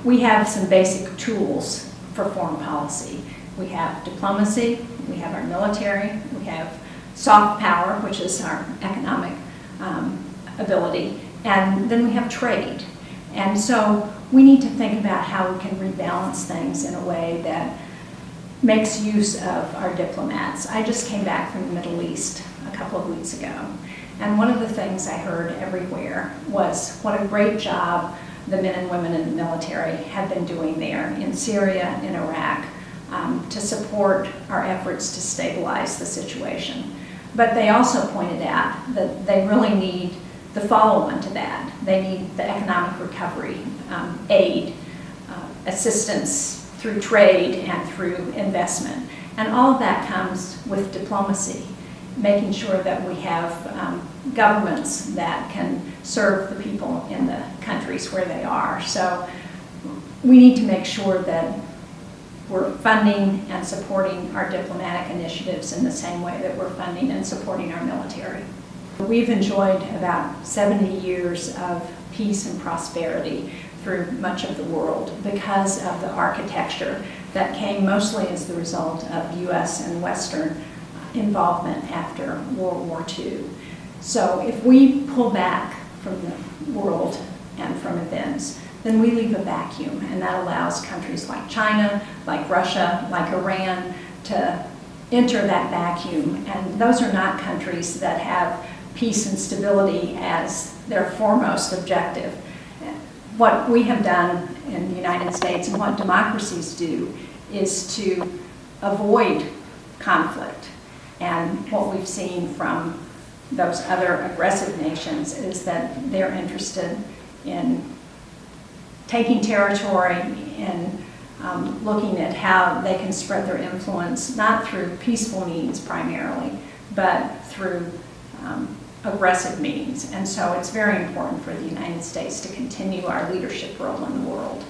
we have some basic tools for foreign policy. We have diplomacy, we have our military, we have soft power, which is our economic ability, and then we have trade. And so we need to think about how we can rebalance things in a way that makes use of our diplomats. I just came back from the Middle East a couple of weeks ago, and one of the things I heard everywhere was what a great job the men and women in the military have been doing there in Syria, in Iraq, to support our efforts to stabilize the situation. But they also pointed out that they really need the follow-on to that. They need the economic recovery, aid, assistance through trade and through investment. And all of that comes with diplomacy, making sure that we have governments that can serve the people in the countries where they are. So we need to make sure that we're funding and supporting our diplomatic initiatives in the same way that we're funding and supporting our military. We've enjoyed about 70 years of peace and prosperity through much of the world because of the architecture that came mostly as the result of U.S. and Western involvement after World War II. So if we pull back from the world and from events, then we leave a vacuum, and that allows countries like China, like Russia, like Iran to enter that vacuum. And those are not countries that have peace and stability as their foremost objective. What we have done in the United States and what democracies do is to avoid conflict. And what we've seen from those other aggressive nations is that they're interested in taking territory and looking at how they can spread their influence, not through peaceful means primarily, but through aggressive means. And so it's very important for the United States to continue our leadership role in the world.